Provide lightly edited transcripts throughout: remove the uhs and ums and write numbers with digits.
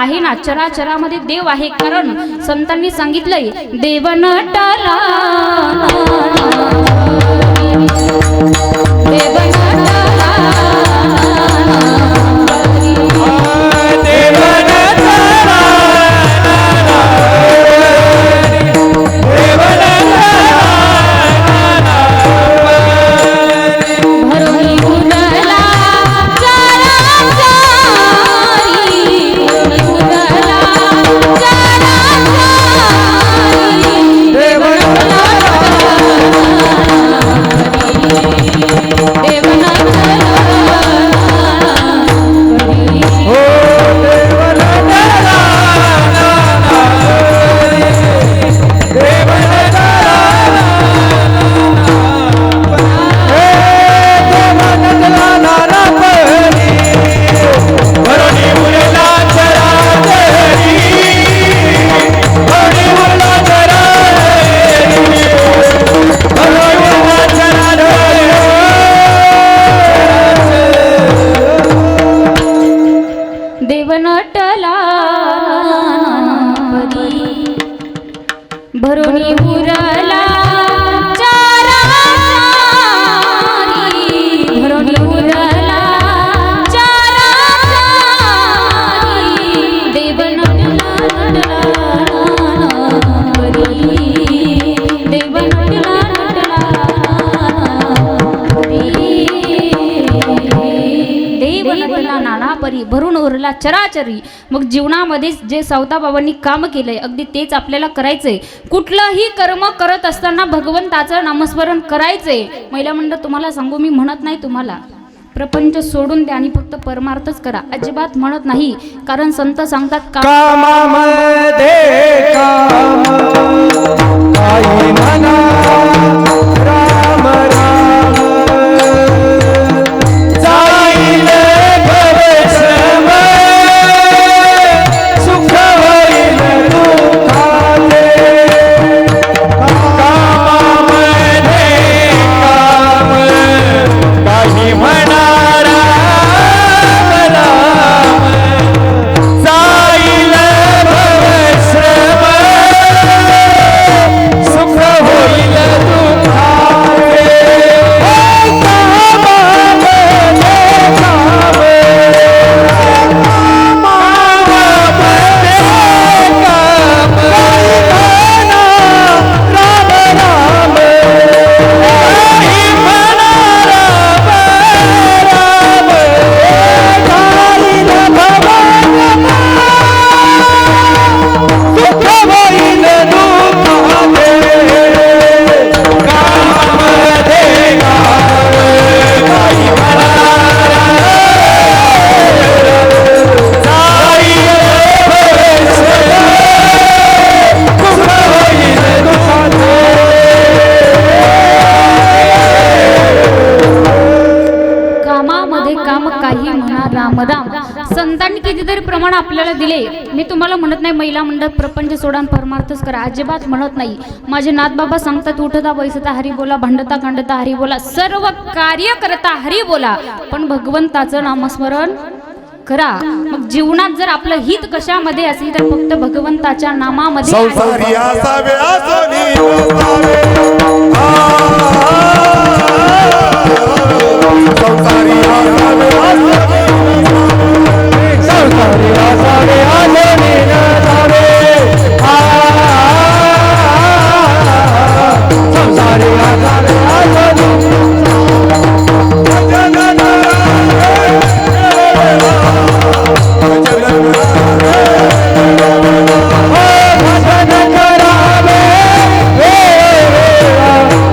आहे ना, चराचरामध्ये देव आहे. कारण संतांनी सांगितलंय देव नटला देव भरुणी उरला चाराचारी भरुणी उरला चाराचारी देव नटला देव नटला देव नटला नाना परी भरून उरला चराचरी. मग जीवनामध्ये जे सावता बाबांनी काम केलंय अगदी तेच आपल्याला करायचंय. कुठलंही कर्म करत असताना भगवंताचं नामस्मरण करायचंय. महिला मंडळ तुम्हाला सांगू, मी म्हणत नाही तुम्हाला प्रपंच सोडून द्या आणि फक्त परमार्थच करा, अजिबात म्हणत नाही. कारण संत सांगतात कामामध्ये काम काही म्हणा राम राम जाईल भवश्रम सुख होईल दुःखाचे कामामध्ये काम काही म्हणा राम राम जाईल भवश्रम सुख होईल दुःखाचे संतांनी कितीतरी प्रमाण आपल्याला दिले. मी तुम्हाला म्हणत नाही महिला मंडळ प्रपंच सोडा परमार्थच करा, अजिबात म्हणत नाही. माझे नाथ बाबा सांगतात उठता बैसता हरी बोला, भांडता कांडता हरी बोला, सर्व कार्य करता हरी बोला, पण भगवंताचं नामस्मरण करा. मग जीवनात जर आपलं हित कशामध्ये असेल तर फक्त भगवंताच्या नामामध्ये. संसारी असावे असोनी संसारी असावे संसारी असावे आलोनी नसावे संसारी असावे आलोनी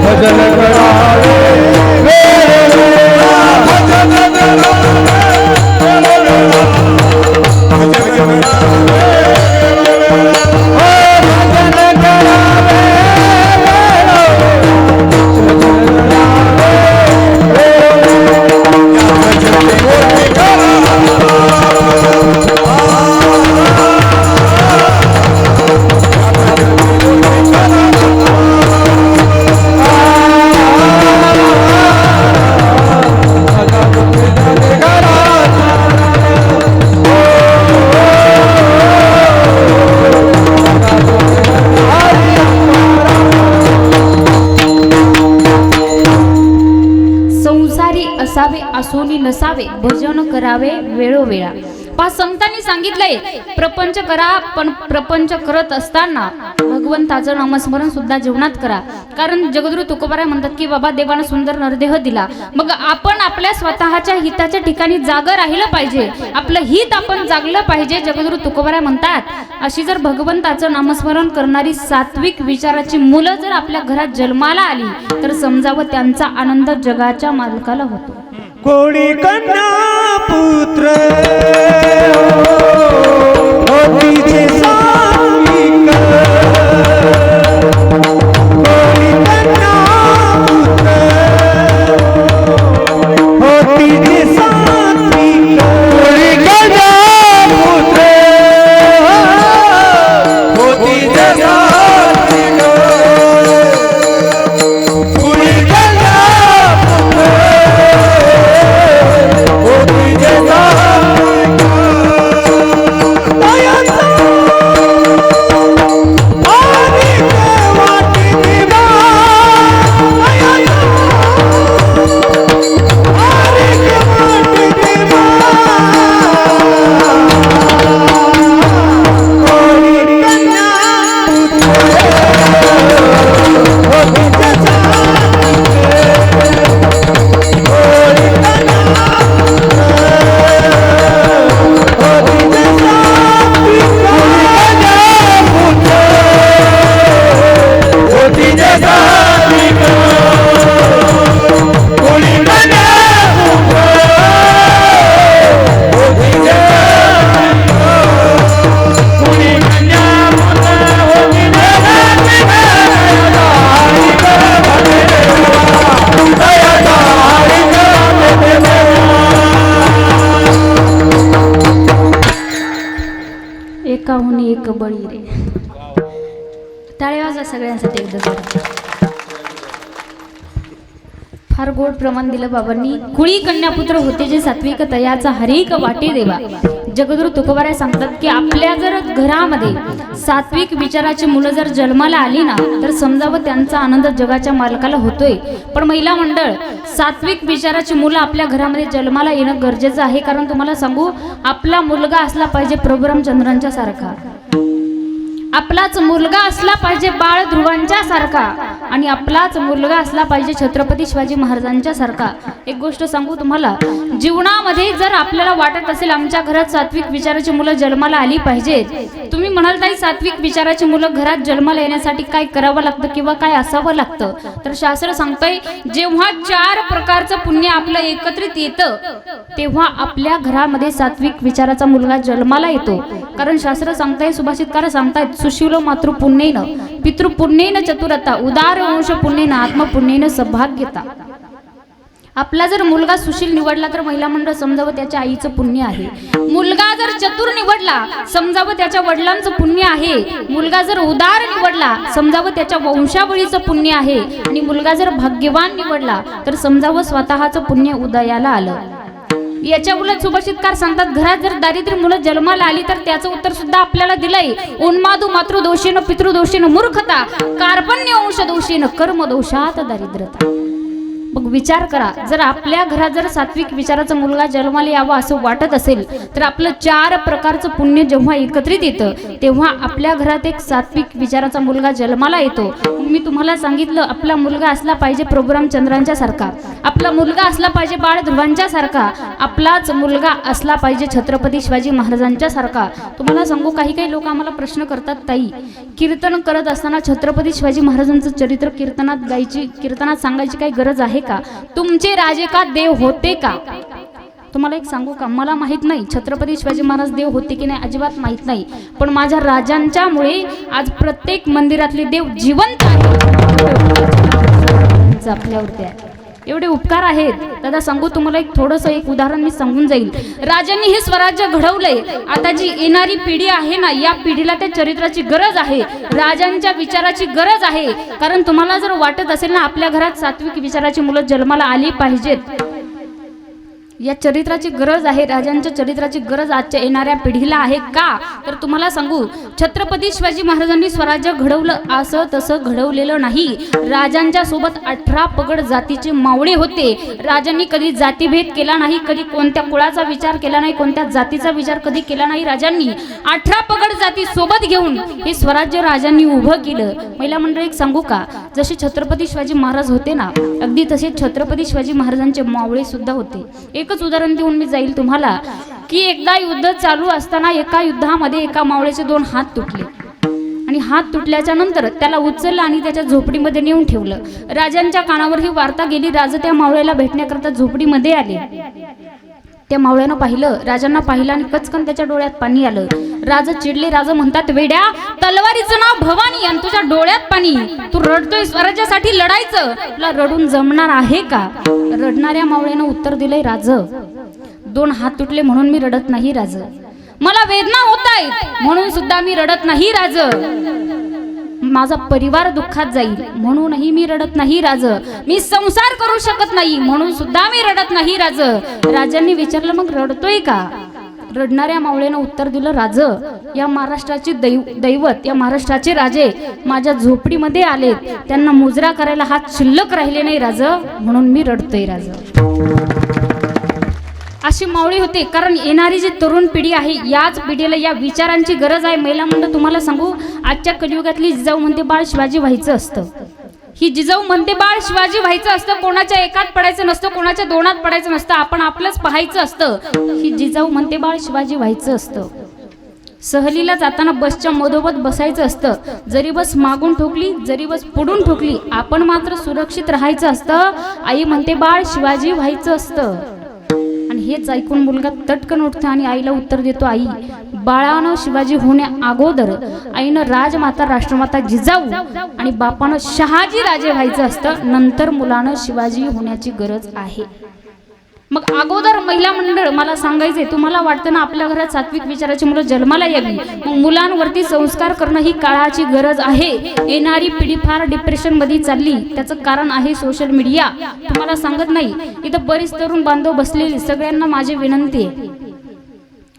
भजन करावे असावे असोनी नसावे भजन करावे वेळोवेळा. पहा संतांनी सांगितलंय प्रपंच करा, पण प्रपंच करत असताना भगवंताचं नामस्मरण सुद्धा जीवनात करा. कारण जगद्गुरु तुकोबाराय म्हणतात की बाबा देवानं सुंदर नरदेह दिला, मग आपण आपल्या स्वतःच्या हिताच्या ठिकाणी जागं राहिलं पाहिजे, आपलं हित आपण जागलं पाहिजे. जगद्गुरु तुकोबाराय म्हणतात अशी जर भगवंताचं नामस्मरण करणारी सात्विक विचाराची मुलं जर आपल्या घरात जन्माला आली तर समजावं त्यांचा आनंद जगाच्या मालकाला होतो. कोणी कन्या पुत्र होतीचे सात्विक, कोणी कन्या पुत्र होतीचे सात्विक, कोणी कन्या पुत्र होतीचे सात्विक, कोणी कन्या पुत्र होतीचे सात्विक. एकाहून एक बळी रे. टाळ्या वाजवा सगळ्यांसाठी एकदा. फार गोड प्रमाण दिलं बाबांनी. कुळी कन्यापुत्र होते जे सात्विक तयाचा हरिक वाटे देवा. जगद्गुरु तुकोबाराय सांगतात की आपल्या जर घरामध्ये सात्विक विचाराची मुलं जर जन्माला आली ना तर समजावं त्यांचा आनंद जगाच्या मालकाला होतोय. पण महिला मंडळ, सात्विक विचाराची मुलं आपल्या घरामध्ये जन्माला येणं गरजेचं आहे. कारण तुम्हाला सांगू, आपला मुलगा असला पाहिजे प्रभू रामचंद्रांच्या सारखा, आपलाच मुलगा असला पाहिजे बाळ ध्रुवांच्या सारखा, आणि आपलाच मुलगा असला पाहिजे छत्रपती शिवाजी महाराजांच्या सारखा. एक गोष्ट सांगू तुम्हाला, जीवनामध्ये जर आपल्याला वाटत असेल आमच्या घरात सात्विक विचाराची मुलं जन्माला आली पाहिजेत, तुम्ही म्हणाल ताई सात्विक विचाराची मुलं घरात जन्माला येण्यासाठी काय करावं लागतं किंवा काय असावं लागतं, तर शास्त्र सांगतंय जेव्हा 4 प्रकारचं पुण्य आपलं एकत्रित येतं तेव्हा आपल्या घरामध्ये सात्विक विचाराचा मुलगा जन्माला येतो. कारण शास्त्र सांगताय, सुभाषितकार सांगतायत, सुशीलो मातृपुण्येन पितृपुण्येन चतुरता उदार वंश पुण्येन आत्मपुण्येन सौभाग्यता. आपला जर मुलगा सुशील निवडला तर महिला मंडळ समजावं त्याच्या आईचं पुण्य आहे. मुलगा जर चतुर निवडला समजावं त्याच्या वडिलांचं पुण्य आहे. मुलगा जर उदार निवडला समजावं त्याच्या वंशावळीचं पुण्य आहे. आणि मुलगा जर भाग्यवान निवडला तर समजावं स्वतःचं पुण्य उदयाला आलं. याच्या उलट सुभाषितकार सांगतात घरात जर दारिद्र्य मुलं जन्माला आली तर त्याचं उत्तर सुद्धा आपल्याला दिलंय. उन्मादू मातृदोषेन पितृदोषेन मूर्खता कार्पण्य अंश दोषेन कर्म दोषात दारिद्र्यता. मग विचार करा, जर आपल्या घरात जर सात्विक विचाराचा मुलगा जन्माला यावा असं वाटत असेल तर आपलं 4 प्रकारचं पुण्य जेव्हा एकत्रित येतं तेव्हा आपल्या घरात एक सात्विक विचाराचा मुलगा जन्माला येतो. मी तुम्हाला सांगितलं आपला मुलगा असला पाहिजे प्रभू रामचंद्रांच्या सारखा, आपला मुलगा असला पाहिजे बाळ ध्रुवांच्या सारखा, आपलाच मुलगा असला पाहिजे छत्रपती शिवाजी महाराजांच्या सारखा. तुम्हाला सांगू, काही लोक आम्हाला प्रश्न करतात, ताई कीर्तन करत असताना छत्रपती शिवाजी महाराजांचं चरित्र कीर्तनात सांगायची काही गरज आहे का? तुमचे राजे का देव होते का? तुम्हाला एक सांगू का, मला माहित नाही छत्रपती शिवाजी महाराज देव होते की नाही, अजिबात माहित नाही. पण माझ्या राजांच्यामुळे आज प्रत्येक मंदिरातले देव जिवंत आहेत आपल्यावरती आहे. एवढे उपकार आहेत. दादा सांगू तुम्हाला एक थोडंसं एक उदाहरण मी सांगून जाईल. राजांनी हे स्वराज्य घडवलंय. आता जी येणारी पिढी आहे ना, या पिढीला त्या चरित्राची गरज आहे, राजांच्या विचाराची गरज आहे. कारण तुम्हाला जर वाटत असेल ना आपल्या घरात सात्विक विचाराची मुलं जन्माला आली पाहिजेत, या चरित्राची गरज आहे, राजांच्या चरित्राची गरज आजच्या येणाऱ्या पिढीला आहे का? तर तुम्हाला सांगू, छत्रपती शिवाजी महाराजांनी स्वराज्य घडवलं असं तसं घडवलेलं नाही. राजांच्या सोबत 18 पगड जातीचे मावळे होते. राजांनी कधी जातीभेद केला नाही, कधी कोणत्या कुळाचा विचार केला नाही, कोणत्या जातीचा विचार कधी केला नाही. राजांनी 18 पगड जाती सोबत घेऊन हे स्वराज्य राजांनी उभं केलं. महिला मंडळी, एक सांगू का, जसे छत्रपती शिवाजी महाराज होते ना, अगदी तसे छत्रपती शिवाजी महाराजांचे मावळे सुद्धा होते. एकच उदाहरण देऊन मी जाईल तुम्हाला, की एकदा युद्ध चालू असताना एका युद्धामध्ये एका मावळ्याचे 2 हात तुटले आणि हात तुटल्याच्या नंतर त्याला उचललं आणि त्याच्या झोपडीमध्ये नेऊन ठेवलं. राजांच्या कानावर ही वार्ता गेली. राजा त्या मावळ्याला भेटण्याकरता झोपडीमध्ये आले. त्या मावळ्यानं पाहिलं, राजांना पाहिलं आणि कचकन त्याच्या डोळ्यात पाणी आलं. राजा चिडले. राजा म्हणतात, वेड्या, तलवारीचं नाव भवानी आणि तुझ्या डोळ्यात पाणी, तू रडतोय स्वराज्यासाठी लढायचं, तुला रडून जमणार आहे का? रडणाऱ्या मावळ्यानं उत्तर दिलंय, राज, 2 हात तुटले म्हणून मी रडत नाही राज, मला वेदना होत आहेत म्हणून सुद्धा मी रडत नाही राज, माझा परिवार दुःखात जाईल म्हणूनही मी रडत नाही राज, मी संसार करू शकत नाही म्हणून सुद्धा मी रडत नाही राज. राजांनी विचारलं, मग रडतोय का? रडणाऱ्या मावळ्यानं उत्तर दिलं, राज, या महाराष्ट्राचे दैवत, या महाराष्ट्राचे राजे माझ्या झोपडीमध्ये आलेत, त्यांना मुजरा करायला हात शिल्लक राहिले नाही राज, म्हणून मी रडतोय राज. अशी मावळी होते. कारण येणारी जी तरुण पिढी आहे, याच पिढीला या विचारांची गरज आहे. महिला मंडळ, तुम्हाला सांगू, आजच्या कलियुगातली जिजाऊ म्हणते बाळ शिवाजी व्हायचं असतं. ही जिजाऊ म्हणते बाळ शिवाजी व्हायचं असतं, कोणाच्या एकात पडायचं नसतं, कोणाच्या 2आत पडायचं नसतं, आपण आपलंच पाहायचं असतं. ही जिजाऊ म्हणते बाळ शिवाजी व्हायचं असतं. सहलीला जाताना बसच्या मधोमध बसायचं असतं. जरी बस मागून ठोकली, जरी बस पुढून ठोकली, आपण मात्र सुरक्षित राहायचं असतं. आई म्हणते बाळ शिवाजी व्हायचं असतं. आणि हेच ऐकून मुलगा तटकन उठतो आणि आईला उत्तर देतो, आई, बाळानं शिवाजी होण्या अगोदर आईनं राजमाता राष्ट्रमाता जिजाऊ आणि बापानं शहाजी राजे व्हायचं असतं, नंतर मुलानं शिवाजी होण्याची गरज आहे. मग अगोदर महिला मंडळ, मला सांगायचंय, तुम्हाला वाटतं ना आपल्या घरात सात्विक विचाराची मुलं जन्माला यावी, मग मुलांवरती संस्कार करणं ही काळाची गरज आहे. येणारी पिढी फार डिप्रेशन मध्ये चालली, त्याचं कारण आहे सोशल मीडिया. तुम्हाला सांगत नाही, इथं बरीच तरुण बांधव बसलेली, सगळ्यांना माझी विनंती आहे,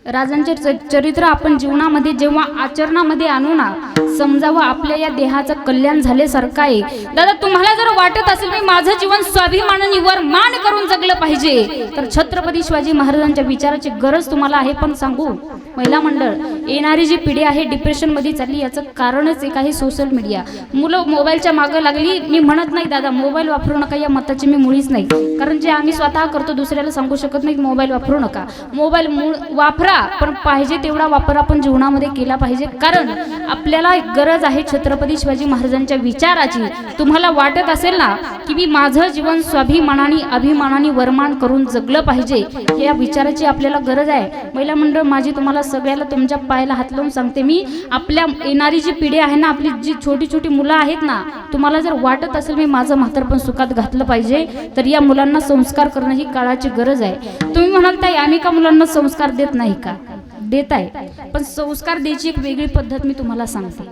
राजांचे चरित्र आपण जीवनामध्ये जेव्हा आचरणामध्ये आणू ना, समजावं आपल्या या देहाचं कल्याण झाल्यासारखं आहे. दादा, तुम्हाला जर वाटत असेल मी माझं जीवन स्वाभिमानाने वरमान करून जगलं पाहिजे, तर छत्रपती शिवाजी महाराजांच्या विचाराची गरज तुम्हाला आहे. पण सांगू महिला मंडळ, येणारी जी पिढी आहे डिप्रेशन मध्ये चालली, याचं कारणच एक आहे सोशल मीडिया. मुलं मोबाईलच्या मागं लागली. मी म्हणत नाही दादा मोबाईल वापरू नका, या मताची मी मुळीच नाही, कारण जे आम्ही स्वतः करतो दुसऱ्याला सांगू शकत नाही मोबाईल वापरू नका. मोबाईल वापरा, पण पाहिजे तेवढा वापर आपण जीवनामध्ये केला पाहिजे. कारण आपल्याला गरज आहे छत्रपती शिवाजी महाराजांच्या विचाराची. तुम्हाला वाटत असेल ना की मी माझं जीवन स्वाभिमानाने अभिमानाने वरमान करून जगलं पाहिजे, या विचाराची आपल्याला गरज आहे. महिला मंडळ, माझी तुम्हाला सगळ्याला तुमच्या पायाला हात लावून सांगते, मी आपल्या येणारी जी पिढी आहे ना, आपली जी छोटी छोटी मुलं आहेत ना, तुम्हाला जर वाटत असेल मी माझं म्हातारपण सुखात घातलं पाहिजे, तर या मुलांना संस्कार करणं ही काळाची गरज आहे. तुम्ही म्हणाल ताई, आम्ही का मुलांना संस्कार देत नाही का? देत आहे, पण संस्कार द्यायची एक वेगळी पद्धत मी तुम्हाला सांगते.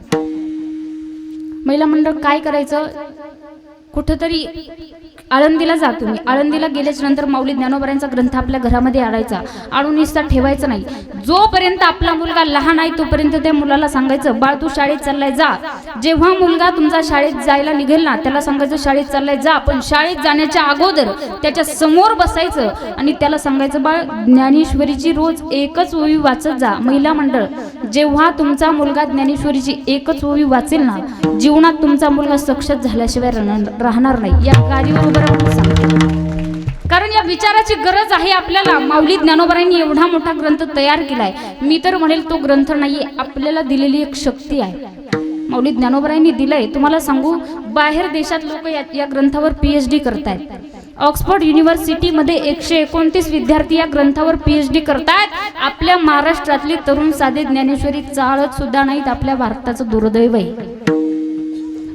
महिला मंडळ, काय करायचं, कुठंतरी आळंदीला जातो मी. आळंदीला गेल्याच्या नंतर माऊली ज्ञानोबारांचा ग्रंथ आपल्या घरामध्ये आणायचा, आणून निस्ता ठेवायचं नाही. जोपर्यंत आपला मुलगा लहान आहे तोपर्यंत त्या मुलाला सांगायचं, बाळ तू शाळेत चाललाय जा. जेव्हा मुलगा तुमचा शाळेत जायला निघेल ना, त्याला सांगायचं शाळेत चाललाय जा. पण शाळेत जाण्याच्या अगोदर त्याच्या समोर बसायचं आणि त्याला सांगायचं, बाळ ज्ञानेश्वरीची रोज एकच ओवी वाचत जा. महिला मंडळ, जेव्हा तुमचा मुलगा ज्ञानेश्वरीची एकच ओवी वाचेल ना, जीवनात तुमचा मुलगा सक्षम झाल्याशिवाय राहणार नाही. या गाडीवर कारण या विचाराची गरज आहे आपल्याला. माऊली ज्ञानोबारांनी एवढा मोठा ग्रंथ तयार केलाय. मी तर म्हणेल तो ग्रंथ नाहीये, आपल्याला दिलेली एक शक्ती आहे. माऊली ज्ञानोबारांनी दिलंय. तुम्हाला सांगू, बाहेर देशात लोक या ग्रंथावर PhD करतायत. ऑक्सफोर्ड युनिव्हर्सिटीमध्ये 129 विद्यार्थी या ग्रंथावर PhD करतायत. आपल्या महाराष्ट्रातले तरुण साधे ज्ञानेश्वरी चाळत सुद्धा नाहीत. आपल्या भारताचं दुर्दैव आहे.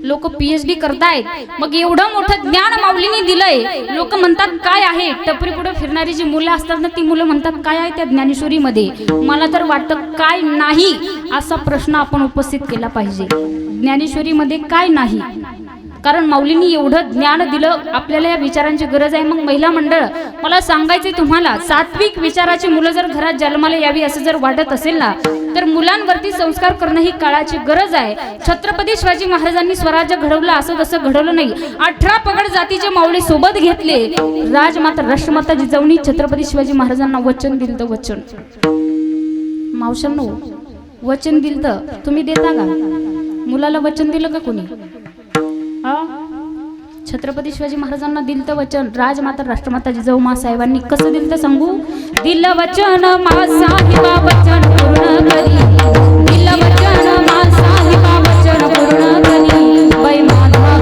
लोक PhD करतायत. मग एवढं मोठं ज्ञान माऊलीने दिलंय. लोक म्हणतात काय आहे, टपरी पुढे फिरणारी जी मुलं असतात ना, ती मुलं म्हणतात काय आहे त्या ज्ञानेश्वरीमध्ये. मला तर वाटतं काय नाही, असा प्रश्न आपण उपस्थित केला पाहिजे. ज्ञानेश्वरीमध्ये काय नाही, कारण माऊलींनी एवढं ज्ञान दिलं, आपल्याला या विचारांची गरज आहे. मग महिला मंडळ, मला सांगायचंय तुम्हाला, सात्विक विचाराची मुलं जर घरात जन्माला यावी असं जर वाटत असेल ना, तर मुलांवरती संस्कार करणं ही काळाची गरज आहे. छत्रपती शिवाजी महाराजांनी स्वराज्य घडवलं असं तसं घडवलं नाही. 18 पगड जातीचे माऊली सोबत घेतले. राजमाता राष्ट्रमाता जिजाऊनी छत्रपती शिवाजी महाराजांना वचन दिलं. तर वचन मावशांनो, वचन दिलं तर तुम्ही देता का? मुलाला वचन दिलं का कोणी? छत्रपती शिवाजी महाराजांना दिलं वचन. राजमाता राष्ट्रमाता जिजाऊ मा साहेबांनी कसं दिलं सांगू? दिलं वचन मा साहेबा वचन पूर्ण करी. दिलं वचन मा साहेबा वचन पूर्ण करी. बाई माझा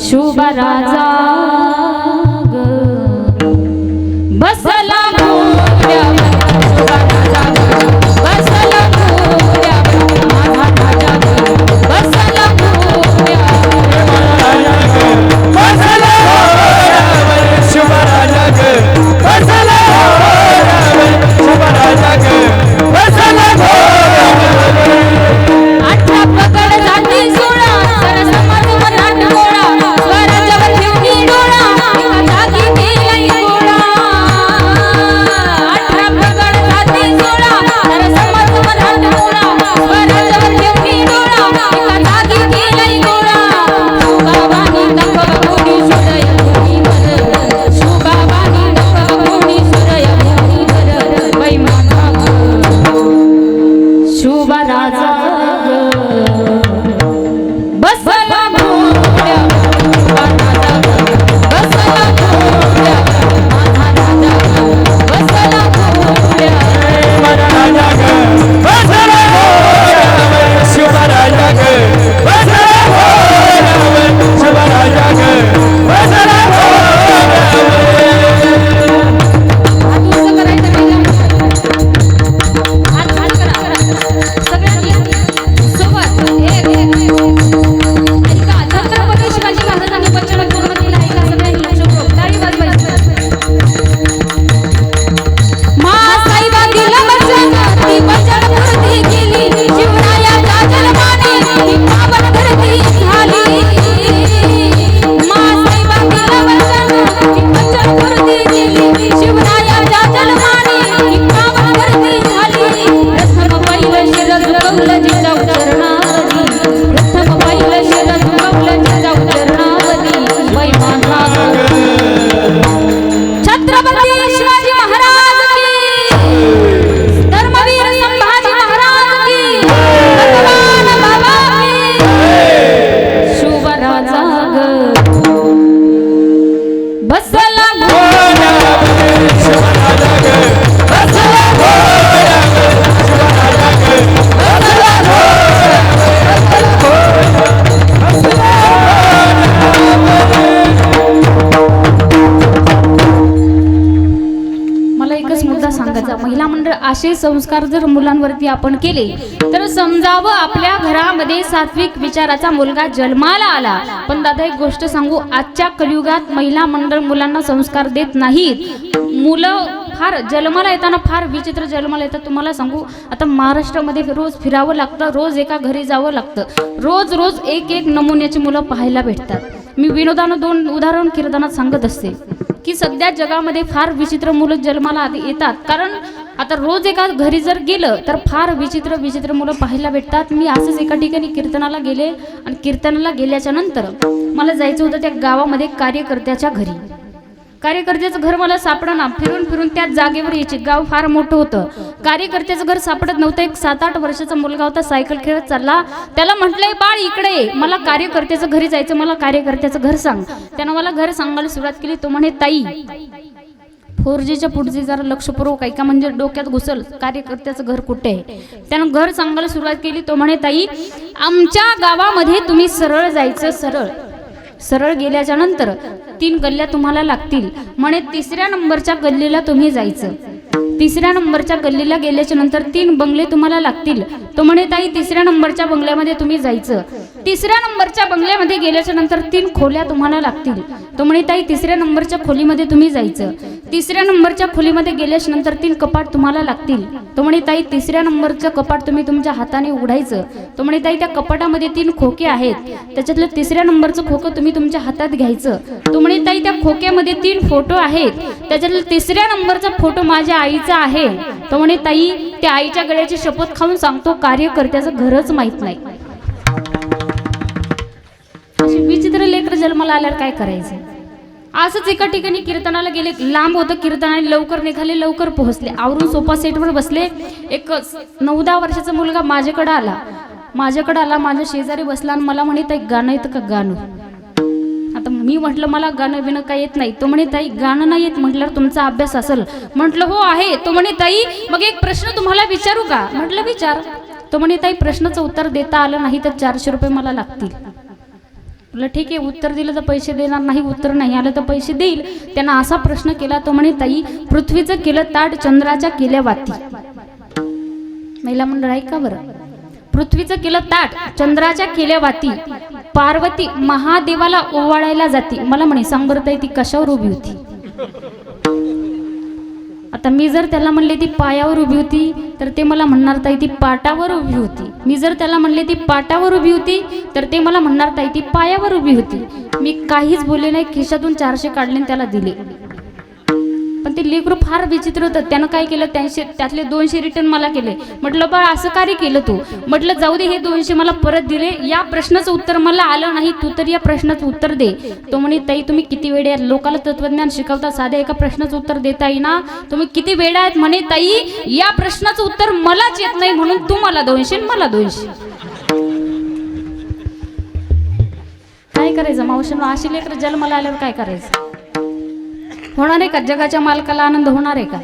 शुभ राजा ग बसला घोड्यावर. शुभ राजा ग बसला घोड्यावर. माझा राजा ग बसला घोड्यावर. बसला घोड्यावर शुभ राजा ग. बसला घोड्यावर शुभ राजा ग. बसला घोड्यावर. 18 पगड जाती 16 सरसमाज मराठा गोळा. स्वराज्यावर ठेवली डोळा. एका जागी केलाय गोळा. 18 पगड जाती 16 सरसमाज मराठा गोळा. स्वराज्यावर ठेवली डोळा. एका जागी केलाय गोळा. शुभावानी नखवणी सुरय भूमीवर. शुभावानी नखवणी सुरय भूमीवर. बाई माझा शुभ राजा बसला घोड्यावर. राजा बसला घोड्यावर. माझा राजा बसला घोड्यावर. राजा ग बसला घोड्यावर शुभ राजा ग. बसला घोड्यावर शुभ राजा ग. बसला हात उंच करायचं नाही का? हात करा. सगळ्यांनी सोबत एक ऐका. छत्रपती शिवाजी महाराजांनी वचन पूर्ण केलं आहे का? सगळ्यांनी लक्ष ठेवा. टाळी वाजवायची. मा साहेबा दिलं वचन, ती वचन पूर्ती केली. शिवरायाच्या जन्माने ही पावन धरती झाली. मा साहेबा दिलं वचन, ती वचन पूर्ती केली. शिवरायाच्या जन्माने ही पावन धरती झाली. प्रथम पहिलं शिर झुकवलं जिजाऊ चरणावरी. प्रथम पहिलं शिर झुकवलं जिजाऊ चरणावरी. बाई माझा छत्रपती शिवाजी महाराज की. धर्मवीर संभाजी महाराज की. भगवान बाबा की. शुभ राजा ग बसला घोड्यावर शुभ राजा ग. बसला घोड्यावर शुभ राजा ग. बसला मला एकच मुद्दा सांगायचा, महिला मंडळ असे संस्कार जर मुलांवरती आपण केले तर समजावं आपल्या घरामध्ये सात्विक विचाराचा मुलगा जन्माला आला. पण दादा एक गोष्ट सांगू, आजच्या कलियुगात महिला मंडळ मुलांना संस्कार देत नाहीत. मुलं फार जन्माला येताना फार विचित्र जन्माला येतात. तुम्हाला सांगू, आता महाराष्ट्रामध्ये रोज फिरावं लागतं, रोज एका घरी जावं लागतं, रोज रोज एक एक नमुन्याची मुलं पाहायला भेटतात. मी विनोदानं 2 उदाहरण कीर्तनात सांगत असते की सध्या जगामध्ये फार विचित्र मुलं जन्माला येतात. कारण आता रोज एका घरी जर गेलं तर फार विचित्र विचित्र मुलं पाहायला भेटतात. मी असंच एका ठिकाणी कीर्तनाला गेले आणि कीर्तनाला गेल्याच्या नंतर मला जायचं होतं त्या गावामध्ये कार्यकर्त्याच्या घरी. कार्यकर्त्याचं घर मला सापडना. फिरून फिरून त्याच जागेवर यायचे. गाव फार मोठं होतं. कार्यकर्त्याचं घर सापडत नव्हतं. एक 7-8 वर्षाचा मुलगा होता, सायकल खेळत चालला. त्याला म्हटलंय, बाळ इकडे ये, मला कार्यकर्त्याचं घरी जायचं, मला कार्यकर्त्याचं घर सांग. त्यानं मला घर सांगायला सुरुवात केली. तो म्हणे, ताई 4Gच्या पुढचे जरा लक्षपूर्वक ऐका, म्हणजे डोक्यात घुसल कार्यकर्त्याचं घर कुठे आहे. त्यानं घर सांगायला सुरुवात केली. तो म्हणे, ताई आमच्या गावामध्ये तुम्ही सरळ जायचं. सरळ गेल्याच्या नंतर 3 गल्ल्या तुम्हाला लागतील. म्हणे 3ऱ्या नंबरच्या गल्लीला तुम्ही जायचं. 3ऱ्या नंबरच्या गल्लीला गेल्याच्या नंतर 3 बंगले तुम्हाला लागतील. तो म्हणे, ताई 3ऱ्या नंबरच्या बंगल्यामध्ये तुम्ही जायचं. 3ऱ्या नंबरच्या बंगल्यामध्ये गेल्याच्या नंतर 3 खोल्या तुम्हाला लागतील. तो म्हणे, ताई 3ऱ्या नंबरच्या खोलीमध्ये तुम्ही जायचं. तिसऱ्या नंबरच्या खोलीमध्ये गेल्याच नंतर 3 कपाट तुम्हाला लागतील. तो म्हणे ताई तिसऱ्या नंबरचं कपाट तुम्ही तुमच्या हाताने उघडायचं. तो म्हणे ताई त्या कपाटामध्ये 3 खोके आहेत, त्याच्यातलं तिसऱ्या नंबरचं खोकं तुम्ही तुमच्या हातात घ्यायचं. तो म्हणे ताई त्या खोक्यामध्ये 3 फोटो आहेत, त्याच्यातलं तिसऱ्या नंबरचा फोटो माझ्या आईचा आहे. तो म्हणे ताई त्या आईच्या गळ्याची शपथ खाऊन सांगतो कार्यकर्त्याचं घरच माहित नाही. अशी विचित्र लेकर जन्माला आल्यावर काय करायचं. असंच एका ठिकाणी कीर्तनाला गेले, लांब होतं कीर्तन आणि लवकर निघाले, लवकर पोहोचले. आवरून सोफा सेटवर बसले. एक 9-10 वर्षाचा मुलगा माझ्याकडे आला, माझ्या शेजारी बसला आणि मला म्हणे ताई गाणं येतं का गाणं. आता मी म्हटलं मला गाणं बिणं काय येत नाही. तो म्हणे ताई गाणं नाही येत म्हटल्यावर तुमचा अभ्यास असेल. म्हटलं हो आहे. तो म्हणे ताई मग एक प्रश्न तुम्हाला विचारू का. म्हटलं विचार. तो म्हणे ताई प्रश्नाचं उत्तर देता आलं नाही तर 400 रुपये मला लागतील. म्हटलं ठीक आहे, उत्तर दिलं तर पैसे देणार नाही, उत्तर नाही आलं तर पैसे देईल. त्यांना असा प्रश्न केला. तो म्हणे ताई पृथ्वीचं केलं ताट चंद्राच्या केल्या वाती. महिला मंडळ आहे का बरं. पृथ्वीचं केलं ताट चंद्राच्या केल्या वाती, पार्वती महादेवाला ओवाळायला जाती. मला म्हणे सांग बरं ताई ती कशावर उभी होती. आता मी जर त्याला म्हणले ती पायावर उभी होती तर ते मला म्हणणार ताई ती पाटावर उभी होती. मी जर त्याला म्हणले ती पाटावर उभी होती तर ते मला म्हणणार ताई ती पायावर उभी होती. मी काहीच बोलले नाही, खिशातून 400 काढले आणि त्याला दिले. पण ते लेकरू फार विचित्र होतं. त्यानं काय केलं, त्यातले 200 रिटर्न मला केले. म्हटलं बा असं कार्य केलं तू. म्हटलं जाऊ दे, हे 200 मला परत दिले. या प्रश्नाचं उत्तर मला आलं नाही, तू तर या प्रश्नाचं उत्तर दे. तो म्हणे ताई तुम्ही किती वेडे आहेत, लोकाला तत्वज्ञान शिकवता, साध्या एका प्रश्नाचं उत्तर देता येईना, तुम्ही किती वेडे आहेत. म्हणे ताई या प्रश्नाचं उत्तर मलाच येत नाही म्हणून तू मला 200 मला 200. काय करायचं मावशींना, अशी लेकरं जन्माला आल्यावर काय करायचं. होणार आहे का जगाच्या मालकाला आनंद होणार आहे का.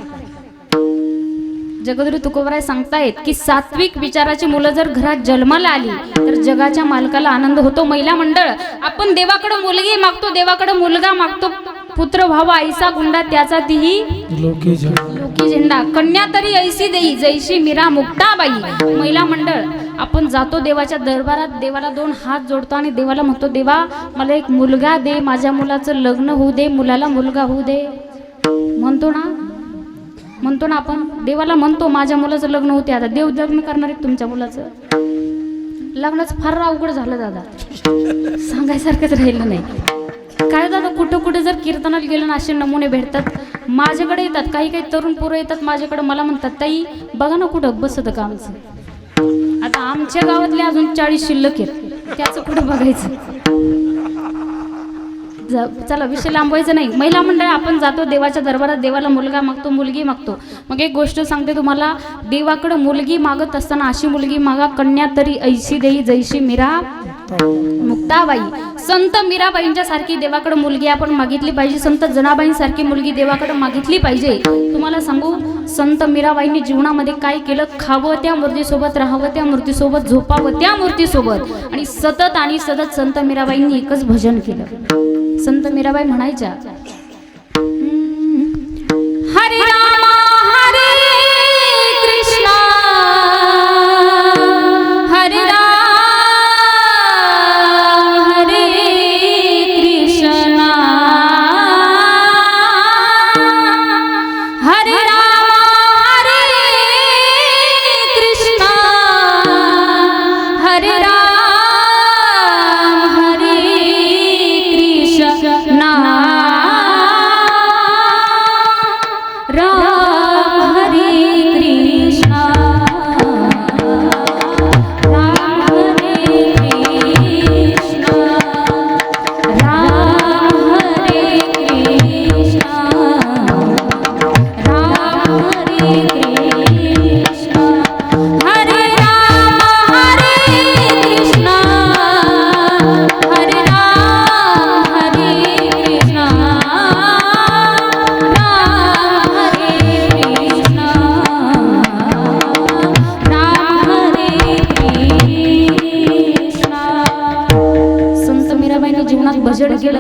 जगद्गुरु तुकोबराय सांगतायत की सात्विक विचाराची मुलं जर घरात जन्माला आली तर जगाच्या मालकाला आनंद होतो. महिला मंडळ आपण देवाकडे मुलगी मागतो, देवाकडे मुलगा मागतो, पुत्र व्हावा ऐसा गुंडा त्याचा तीही लोकी झेंडा, कन्या तरी ऐसी देई जैशी मीरा मुक्ताबाई. महिला मंडळ आपण जातो देवाच्या दरबारात, देवाला 2 हात जोडतो आणि देवाला म्हणतो देवा मला एक मुलगा दे, माझ्या मुलाचं लग्न होऊ दे, मुलाला मुलगा होऊ दे. म्हणतो ना आपण देवाला म्हणतो माझ्या मुलाचं लग्न होते. आता देव लग्न करणार आहे तुमच्या मुलाचं. लग्नच फार अवघड झालं दादा, सांगायसारखंच राहिलं नाही. काय दादा कुठं कुठे जर कीर्तनाला गेलं ना असे नमुने भेटतात. माझ्याकडे येतात काही तरुण पोरं येतात माझ्याकडे, मला म्हणतात ताई बघा ना कुठं बसतं का आमचं. आता आमच्या गावातले अजून 40 शिल्लक आहेत, त्याचं कुठं बघायचं. चला विषय लांबवायचं नाही. महिला मंडळ आपण जातो देवाच्या दरबारात, देवाला मुलगा मागतो, मुलगी मागतो. मग एक गोष्ट सांगते तुम्हाला, देवाकडे मुलगी मागत असताना अशी मुलगी मागा कन्या तरी ऐशी देई जैशी मीरा मुक्ताबाई. संत मीराबाईंच्या सारखी देवाकडे मुलगी आपण मागितली पाहिजे. संत जनाबाईंसारखी मुलगी देवाकडे मागितली पाहिजे. तुम्हाला सांगू संत मीराबाईंनी जीवनामध्ये काय केलं. खावं त्या मूर्तीसोबत, राहावं त्या मूर्तीसोबत, झोपावं त्या मूर्तीसोबत आणि सतत संत मीराबाईंनी एकच भजन केलं. संत मीराबाई म्हणायच्या हरे रामा हरे कृष्णा हरे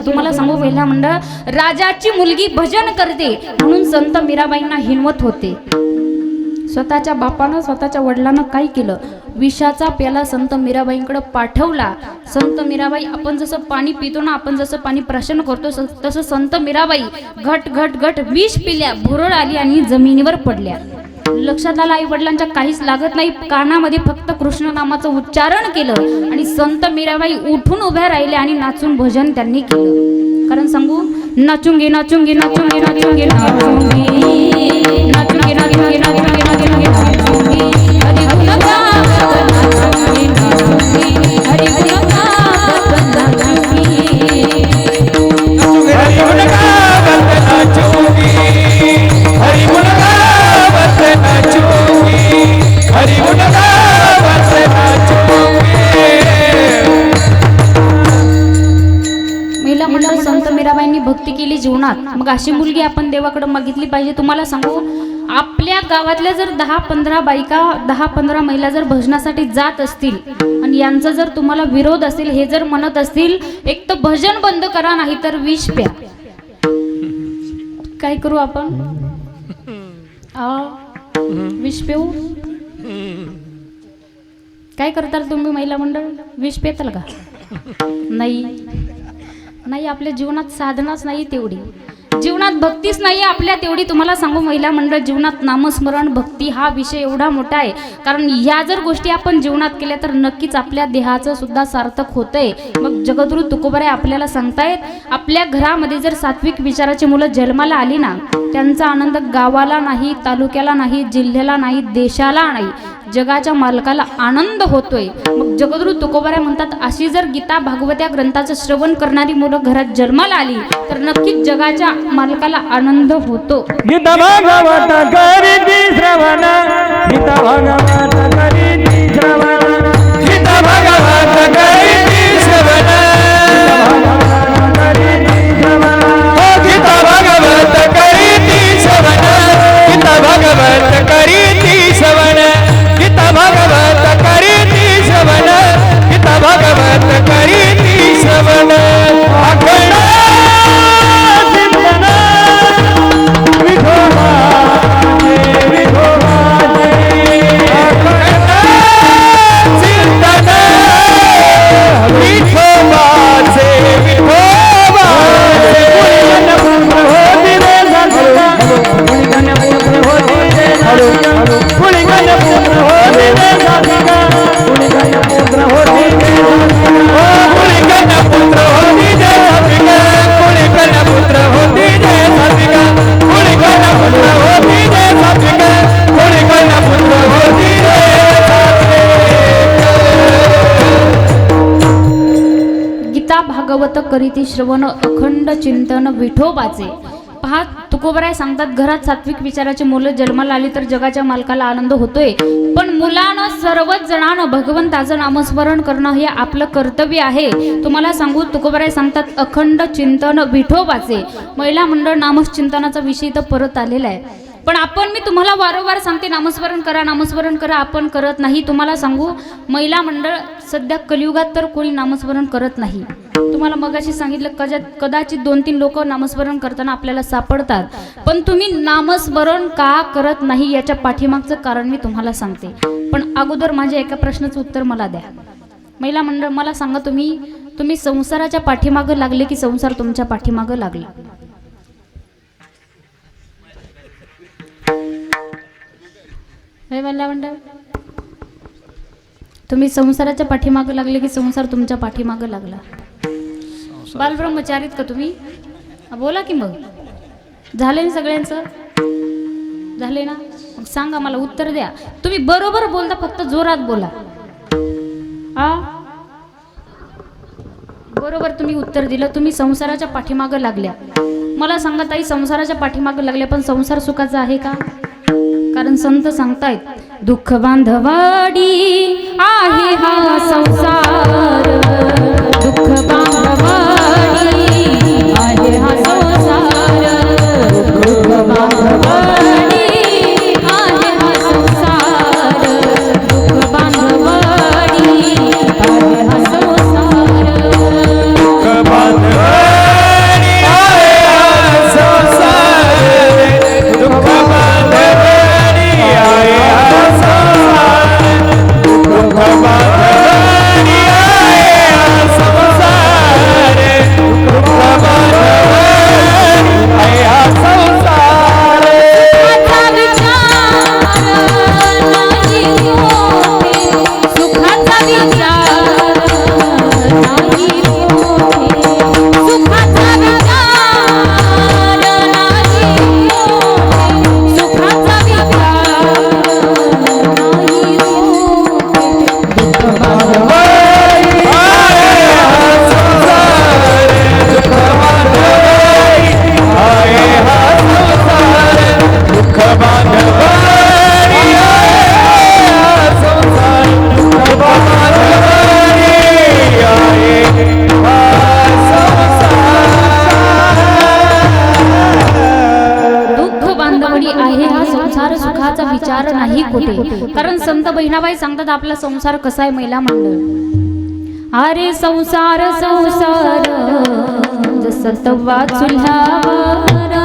तुम्हाला सांगू महिला मंडळ राजाची मुलगी भजन करते म्हणून संत मीराबाईंना हिंमत होते. स्वतःच्या बापानं स्वतःच्या वडिलांना काय केलं, विषाचा प्याला संत मीराबाईंकडे पाठवला. संत मीराबाई, आपण जसं पाणी पितो ना, आपण जसं पाणी प्राशन करतो तसं संत मीराबाई घट घट घट विष पिल्या, भुरळ आली आणि जमिनीवर पडल्या. लक्षात आलं, आई वडिलांच्या काहीच लागत नाही, कानामध्ये फक्त कृष्ण नामाचं उच्चारण केलं आणि संत मीराबाई उठून उभ्या राहिल्या आणि नाचून भजन त्यांनी केलं. कारण सांगू, नाचूंगी नाचूंगी नाचूंगी नाचूंगी नाचूंगी नाचूंगी नाचूंगी नाचूंगी नाचूंगी नाचूंगी हरि गुण गावत नाचूंगी नाचूंगी हरि गुण गावत नाचूंगी हरि गुण गावत नाचूंगी हरि गुण गावत नाचूंगी हरि गुण गावत नाचूंगी. महिला मंडळ संत मीराबाईंनी भक्ती केली जीवनात. मग अशी मुलगी आपण देवाकडे मागितली पाहिजे. तुम्हाला सांगू, आपल्या गावातल्या जर 10-15 बायका 10-15 महिला जर भजनासाठी जात असतील आणि यांचा जर तुम्हाला विरोध असेल, हे जर म्हणत असतील एक तर भजन बंद करा नाही तर विष प्या, काय करू आपण? विष पिऊ? काय करताल तुम्ही महिला मंडळ? विष पेताल का? नाही नाही, आपल्या जीवनात साधनाच नाही तेवढी, जीवनात भक्तीच नाही आपल्या तेवढी. तुम्हाला सांगू महिला मंडळ, जीवनात नामस्मरण भक्ती हा विषय एवढा मोठा आहे. कारण या जर गोष्टी आपण जीवनात केल्या तर नक्कीच आपल्या देहाचं सुद्धा सार्थक होतंय. मग जगद्गुरु तुकोबाराय आपल्याला सांगतायत, आपल्या घरामध्ये जर सात्विक विचाराची मुलं जन्माला आली ना, त्यांचा आनंद गावाला नाही, तालुक्याला नाही, जिल्ह्याला नाही, देशाला नाही, जगाच्या मालकाला आनंद होतोय. मग जगद्गुरु तुकोबाराय म्हणतात, अशी जर गीता भागवत्या ग्रंथाचं श्रवण करणारी मुलं घरात जन्माला आली तर नक्कीच जगाच्या मालकाला आनंद होतो. गीता भागवत करीती श्रवण गीता भागवत करीती श्रवण गीता भागवत करीती श्रवण गीता भागवत करीती श्रवण गीता भागवत करीती श्रवण गीता भागवत करीती श्रवण गीता भागवत करीती श्रवण अखंड चिंतन विठोबाचे विठोबाचे अखंड चिंतन विठोबाचे विठोबाचे कुणी गणपुत्र होती रे साधिका कुणी गणपुत्र होती रे साधिका कुणी गणपुत्र होती रे साधिका कुणी गणपुत्र होती रे साधिका कुणी गणपुत्र होती रे साधिका कुणी गणपुत्र होती रे साधिका. गीता भागवत करीती श्रवण अखंड चिंतन विठोबाचे. पहा, तुकोबाराय सांगतात, घरात सात्विक विचाराची मुलं जन्माला आली तर जगाच्या मालकाला आनंद होतोय. पण मुलानं सर्वच जणांना भगवंताचं नामस्मरण करणं हे आपलं कर्तव्य आहे. तुम्हाला सांगू, तुकोबाराय सांगतात अखंड चिंतन विठोबाचे. महिला मंडळ नामचिंतनाचा विषय तर परत आलेला आहे. पण मी तुम्हाला वारंवार सांगते, नामस्मरण करा नामस्मरण करा, आपण करत नाही. तुम्हाला सांगू, महिला मंडळ सध्या कलियुगात तर कोणी नामस्मरण करत नाही. तुम्हाला मगाशी सांगितलं, कदाचित 2-3 लोक नामस्मरण करताना आपल्याला सापडतात. पण तुम्ही नामस्मरण का करत नाही याच्या पाठीमागचं कारण मी तुम्हाला सांगते. पण अगोदर माझ्या एका प्रश्नाचं उत्तर मला द्या. महिला मंडळ, मला सांगा, तुम्ही संसाराच्या पाठीमागं लागले की संसार तुमच्या पाठीमागं लागला? महिला मंडळ, तुम्ही संसाराच्या पाठीमागं लागले की संसार तुमच्या पाठीमागं लागला? बालब्रह्मचारीत का तुम्ही? बोला की मग. झाले ना सगळ्यांचं? झाले ना? मग सांगा, मला उत्तर द्या. तुम्ही बरोबर बोलता, फक्त जोरात बोला. बरोबर तुम्ही उत्तर दिलं. तुम्ही संसाराच्या पाठीमागं लागल्या. मला सांगा ताई, संसाराच्या पाठीमागं लागल्या, पण संसार सुखाचा आहे का? कारण संत सांगतायत, दुःख बांधवाडी आहे हा संसार, दुःख बांधवाडी आहे हा संसार, दुःख बांधवाडी आहे हा संसार, दुःख बांधवाडी आहे हा संसार, दुःख बांधवाडी आहे हा संसार, दुःख बांधवाडी आहे बहिणाबाई सांगतात आपला संसार कसा आहे महिला मंडळ. अरे संसार संसार जसं तवा चुल्ह्यावर,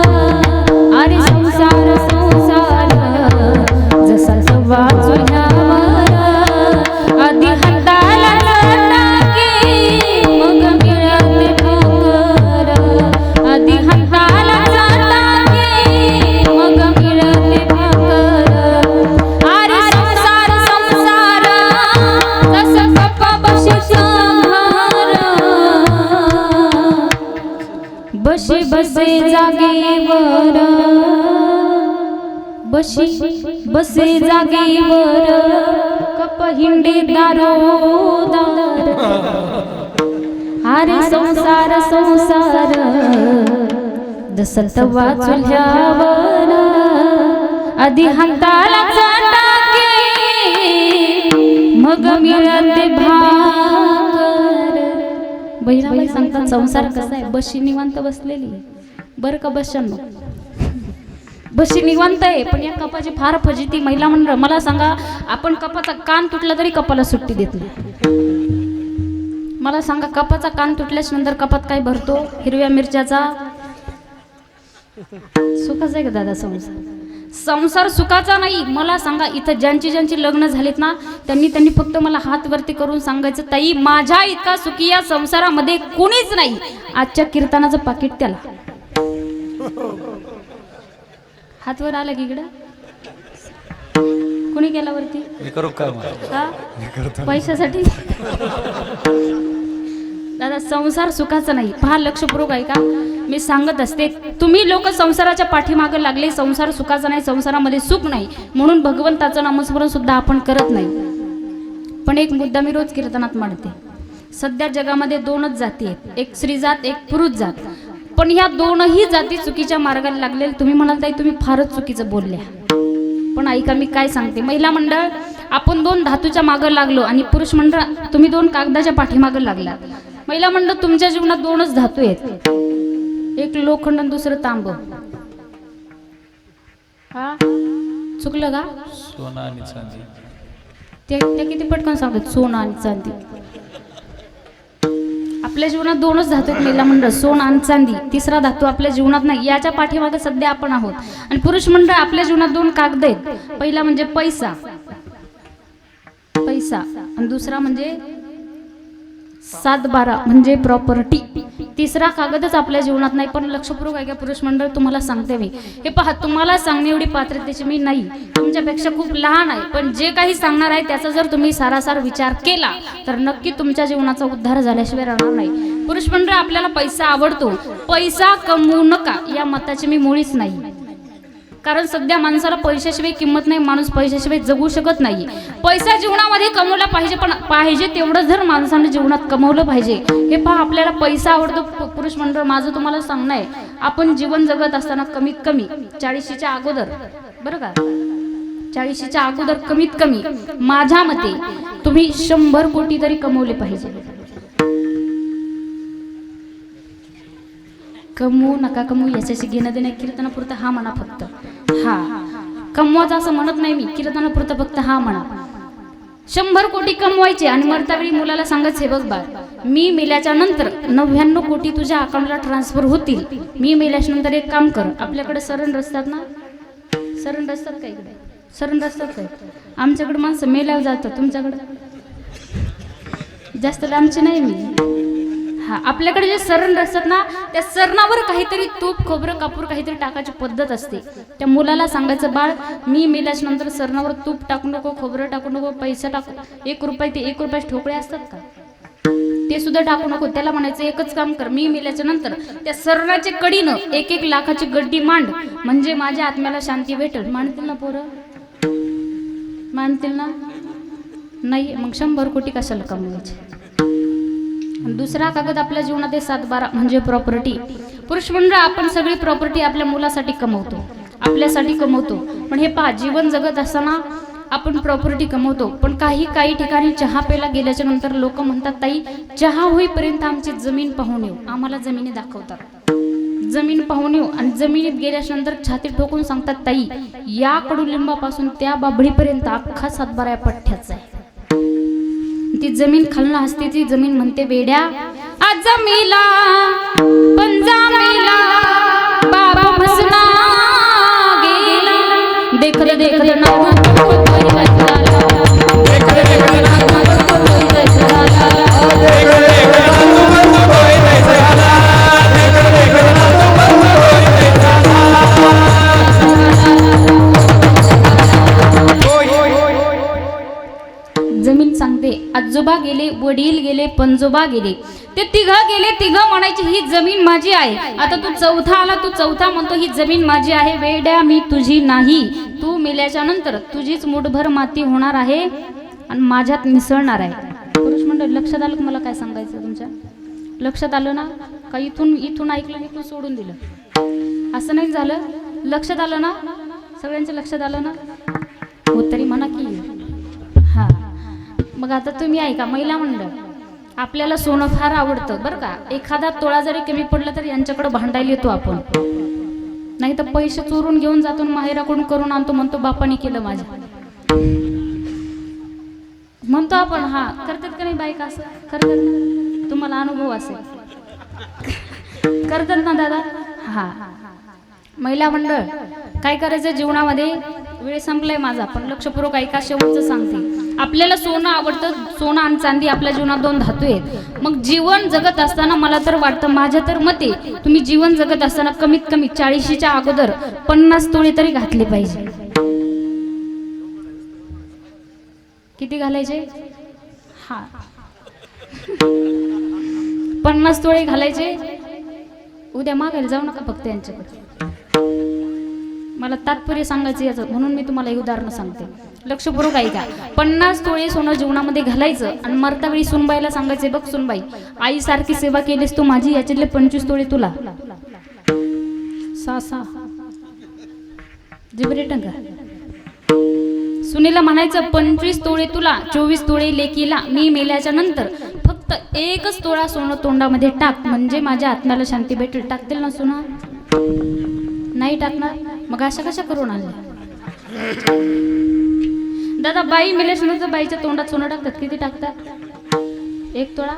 अरे संसार संसार जसा तवा चुल्ह्यावर, आधी हाताला टाके मग मिळते भाकर, आधी हाताला टाके मग मिळते भाकर. अरे संसार संसार जसं कपाबशीचा भार, बशी बसे जागेवर, बशी बसे जागेवर, कप हिंडे दारोदार. अरे संसार संसार जसं तवा चुल्ह्यावर, आधी हाताला टाके मग मिळते भाकर. बहिणाबाई सांगतात संसार कसा आहे, बशी निवांत बसलेली बरं का बशांनो, बशी निवांत आहे, पण या कपाची फार फजिती महिला मंडळ. मला सांगा, आपण कपाचा कान तुटला तरी कपाला सुट्टी देत नाही. मला सांगा, कपाचा कान तुटल्याच नंतर कपात काय भरतो? हिरव्या मिरच्याचा. सुखाचा आहे का दादा संसार? संसार सुखाचा नाही. मला सांगा, इथं ज्यांची लग्न झालीत ना, त्यांनी फक्त मला हात वरती करून सांगायचं, ताई माझ्या इतका सुखी या संसारामध्ये कोणीच नाही. आजच्या कीर्तनाचं पाकिट त्याला. हातवर आला की इकडं कोणी केला वरती? मी करू का? हा? पैशासाठी? दादा संसार सुखाचा नाही. पहा लक्षपूर्वक आहे का, मी सांगत असते, तुम्ही लोक संसाराच्या पाठीमागे लागले. संसार सुखाचा नाही, संसारामध्ये सुख नाही, म्हणून भगवंताचं नामस्मरण सुद्धा आपण करत नाही. पण एक मुद्दा मी रोज कीर्तनात मांडते. सध्या जगामध्ये दोनच जाती आहेत, एक स्त्रीजात एक पुरुष जात. पण ह्या दोनही जाती चुकीच्या मार्गाला लागलेल्या. तुम्ही म्हणाल ताई तुम्ही फारच चुकीचं बोलल्या, पण ऐका मी काय सांगते. महिला मंडळ आपण दोन धातूच्या मागं लागलो आणि पुरुष मंडळ तुम्ही दोन कागदाच्या पाठीमागं लागला. महिला मंडळ तुमच्या जीवनात दोनच धातू आहेत, एक लोखंड आणि दुसरं तांब. हा चुकलं का? सोना आणि चांदी. ते किती पटकन सांगतात, सोनं आणि चांदी. आपल्या जीवनात दोनच धातू आहेत महिला मंडळ, सोन आणि चांदी. तिसरा धातू आपल्या जीवनात नाही. याच्या पाठीमागे सध्या आपण आहोत. आणि पुरुष मंडळ आपल्या जीवनात दोन कागद आहेत. पहिला म्हणजे पैसा, पैसा, आणि दुसरा म्हणजे 7-12 म्हणजे प्रॉपर्टी. तिसरा कागदच आपल्या जीवनात नाही. पण लक्षपूर्वक आहे का पुरुष मंडळ, तुम्हाला सांगते मी, हे पहा, तुम्हाला सांगणे एवढी पात्रतेची मी नाही, तुमच्यापेक्षा खूप लहान आहे. पण जे काही सांगणार आहे त्याचा जर तुम्ही सारासार विचार केला तर नक्की तुमच्या जीवनाचा उद्धार झाल्याशिवाय राहणार नाही. पुरुष मंडळ आपल्याला पैसा आवडतो, पैसा कमवू नका या मताची मी मुळीच नाही. कारण सध्या माणसाला पैशाशिवाय किंमत नाही, माणूस पैशाशिवाय जगू शकत नाही. पैसा जीवनामध्ये कमवला पाहिजे, पण पाहिजे तेवढं जर माणसाने जीवनात कमवलं पाहिजे. हे पहा, आपल्याला पैसा आवडतो. पुरुष मंडळ माझं तुम्हाला सांगणं आहे, आपण जीवन जगत असताना कमीत कमी 40च्या अगोदर, बरं का, 40च्या अगोदर कमीत कमी माझ्या मते तुम्ही 100 कोटी तरी कमवले पाहिजे. कमवू नका कमवू याच्याशी घेणं देणं, कीर्तनापुरतं हा म्हणा फक्त. हा कमवायचं असं म्हणत नाही मी, कीर्तनापुरतं फक्त हा म्हणा. 100 कोटी कमवायचे आणि मरतावेळी मुलाला सांगायचं, हे बघ बाळ, मी मेल्याच्या नंतर 99 कोटी तुझ्या अकाउंटला ट्रान्सफर होतील. मी मेल्याच्या नंतर एक काम कर, आपल्याकडे सरण रस्तात ना, सरण रस्तात का इकडे? सरण रस्तात काय? आमच्याकडे माणसं मेल्यावर जातात, तुमच्याकडे जास्त लांबचे नाही मी. हा, आपल्याकडे जे सरण असतात ना, त्या सरणावर काहीतरी तूप खोबरं कापूर काहीतरी टाकायची पद्धत असते. त्या मुलाला सांगायचं, बाळ मी मेल्याच्या नंतर सरणावर तूप टाकू नको, खोबरं टाकू नको, पैसा टाकू, 1 रुपये ते 1 रुपयाचे ठोकळे असतात का, ते सुद्धा टाकू नको. त्याला म्हणायचं एकच काम कर, मी मेल्याच्या नंतर त्या सरणाच्या कडीनं 1-1 लाखाची गड्डी मांड, म्हणजे माझ्या आत्म्याला शांती भेटेल. मानतील ना पोरं? मानतील ना? नाही, मग 100 कोटी कशाला कमवायचे? दुसरा कागद आपल्या जीवनात आहे 7-12 म्हणजे प्रॉपर्टी. पुरुष मंडळ आपण सगळी प्रॉपर्टी आपल्या मुलासाठी कमवतो, आपल्यासाठी कमवतो. पण हे पहा, जीवन जगत असताना आपण प्रॉपर्टी कमवतो, पण काही ठिकाणी चहा प्यायला गेल्याच्या नंतर लोक म्हणतात, ताई चहा होईपर्यंत आमची जमीन पाहून येऊ. आम्हाला जमिनी दाखवतात. जमीन पाहून येऊ आणि जमिनीत गेल्याच्या नंतर छाती ठोकून सांगतात, ताई या कडुलिंबापासून त्या बाभळीपर्यंत अख्खा सातबारा या पठ्ठ्याचा आहे. ती जमीन खालनं हसते, ती जमीन म्हणते, वेड्या आज जमीला पंजामीला बाबा मसना गेला देखल देखल नाव जमीन सांगते, आजोबा गेले, वडील गेले, पंजोबा गेले, ते तिघं गेले, तिघं म्हणायची ही जमीन माझी आहे. आता तू चौथा आला, तू चौथा म्हणतो ही जमीन माझी आहे. वेड्या मी तुझी नाही, तू मेल्याच्या नंतर तुझीच मुठभर माती होणार आहे आणि माझ्यात मिसळणार आहे. पुरुष मंडळ लक्षात आलं, मला काय सांगायचं तुमच्या लक्षात आलं ना? का इथून ऐकलं, इथून सोडून दिलं असं नाही झालं? लक्षात आलं ना? सगळ्यांच्या लक्षात आलं ना? हो तरी म्हणा की हा. मग आता तुम्ही ऐका, महिला मंडळ, आपल्याला सोनं फार आवडतं बरं का. एखादा तोळा जरी कमी पडला तरी यांच्याकडे भांडायला येतो आपण, नाही तर पैसे चोरून घेऊन जातो, माहेराकडून करून आणतो, म्हणतो बापाने केलं माझ्या, म्हणतो आपण. हा करतात का नाही बायका असं? करतात ना? तुम्हाला अनुभव असेल, करतात ना दादा? हा. महिला मंडळ, काय करायचं जीवनामध्ये? वेळ संपलाय माझा, पण लक्षपूर्वक ऐका, शेवटचं सांगते. आपल्याला सोनं आवडतं, सोनं आणि चांदी आपल्या जीवनात दोन धातू आहेत. मग जीवन जगत असताना मला तर वाटतं, माझ्या तर मते, तुम्ही जीवन जगत असताना कमीत कमी 40च्या अगोदर 50 तोळे तरी घातले पाहिजे. किती घालायचे? हा 50 तोळे घालायचे. उद्या मागायला जाऊ नका फक्त यांच्याकडे. मला तात्पर्य सांगायचं याचं, म्हणून मी तुम्हाला एक उदाहरण सांगते, लक्षपूर्वक ऐका. 50 तोळे सोनं जीवनामध्ये घालायचं आणि मरतावेळी सुनबाईला सांगायचे, बघ सुनबाई, आईसारखी सेवा केलीस तू माझी, याच्यातले 25 तोळे तुला. सा जिबरे टंका. सुनेला म्हणायचं 25 तोळे तुला, 24 तोळे लेकीला. मी मेल्याच्या नंतर फक्त 1च तोळा सोनं तोंडामध्ये टाक, म्हणजे माझ्या आत्म्याला शांती भेटेल. टाकतील ना सोना? नाही टाकणार? मग अशा कशा करून आणल्या? दादा बाई मेल्याच्या नंतर बाईच्या तोंडात सोनं टाकतात. किती टाकतात? 1 तोळा,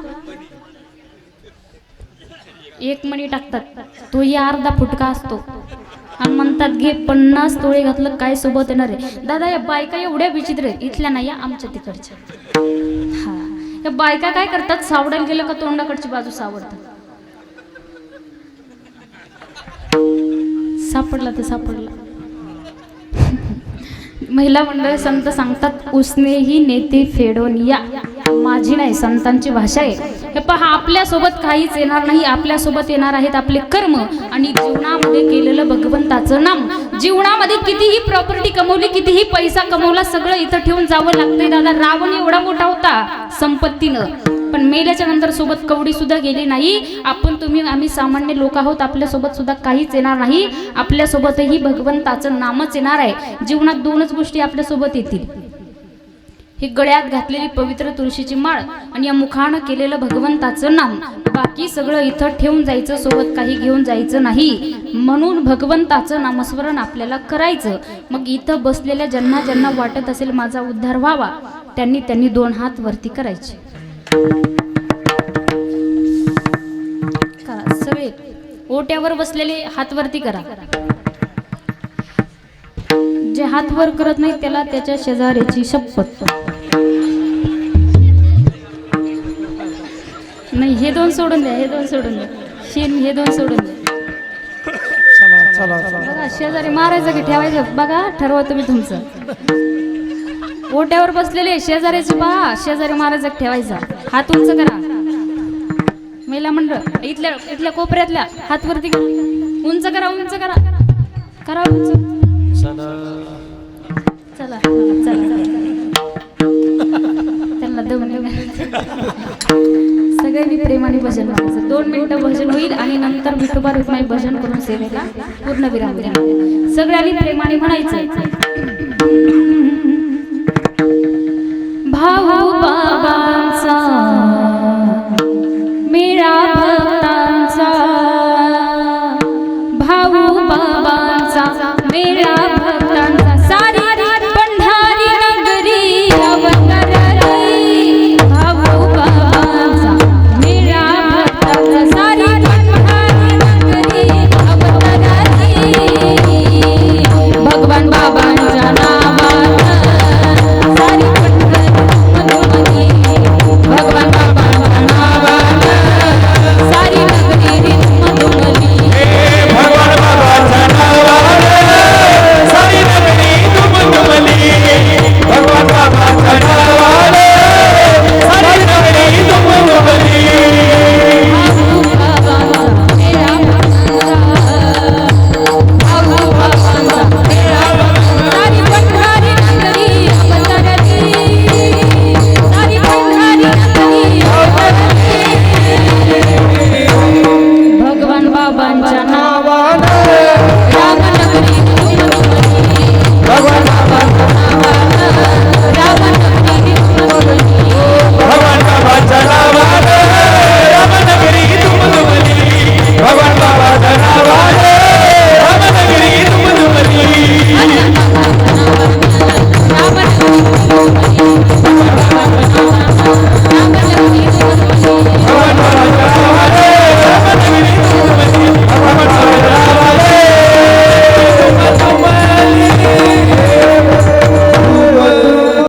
1 मणी टाकतात. तो या अर्धा फुटका असतो आणि म्हणतात घे 50 तोळे घातलं काय सोबत येणार आहे. दादा या बायका एवढ्या विचित्र आहेत, इथल्या नाही आमच्या तिकडच्या. हा, या बायका काय करतात, सावडायला गेलं का तोंडाकडची बाजू सावडतात. सापडला तर सापडला. महिला मंडळ, संत सांगतात, उसने ही नेते फेडून या. माझी नाही, संतांची भाषा आहे. हे पहा, आपल्यासोबत काहीच येणार नाही, आपल्यासोबत येणार आहेत आपले कर्म आणि जीवनामध्ये केलेलं भगवंताचं नाम. जीवनामध्ये कितीही प्रॉपर्टी कमवली, कितीही पैसा कमवला, सगळं इथं ठेवून जावं लागतंय. दादा रावण एवढा मोठा होता संपत्तीनं, पण मेल्याच्या नंतर सोबत कवडी सुद्धा गेली नाही. आपण तुम्ही आम्ही सामान्य लोक आहोत, आपल्यासोबत सुद्धा काहीच येणार नाही. आपल्यासोबतही भगवंताचं नामच येणार आहे. जीवनात 2च गोष्टी आपल्यासोबत येतील, ही गळ्यात घातलेली पवित्र तुळशीची माळ आणि या मुखानं केलेलं भगवंताचं नाम. बाकी सगळं इथं ठेवून जायचं, सोबत काही घेऊन जायचं नाही. म्हणून भगवंताचं नामस्मरण आपल्याला करायचं. मग इथं बसलेल्या ज्यांना ज्यांना वाटत असेल माझा उद्धार व्हावा, त्यांनी 2 हात वरती करायचे. करा सगळे, ओट्यावर बसलेले हात वरती करा. जे हात वर करत नाही त्याला त्याच्या शेजाऱ्याची शपथ. नाही, हे 2 सोडून द्या, हे 2 सोडून द्या, हे 2 सोडून द्या. बघा, शेजारी मारायचं की ठेवायचं बघा, ठरवा तुम्ही तुमचं. ओट्यावर बसलेले शेजाऱ्याचे पहा, शेजारी मारायचं ठेवायचा. हात उंच करा. महिला मंडळ, इथल्या कोपऱ्यातल्या हात वरती करा. उंच करा, उंच करा, करा उंच. चला चला, त्यांना दम. सगळ्यांनी प्रेमाने भजन म्हणायचं. 2 मिनिटं भजन होईल आणि नंतर विठोबा रुक्माई भजन करून सेवेला पूर्ण विराम द्या. सगळ्यांनी प्रेमाने म्हणायचं. भाऊ बाबांचा मेळा भक्तांचा, बाई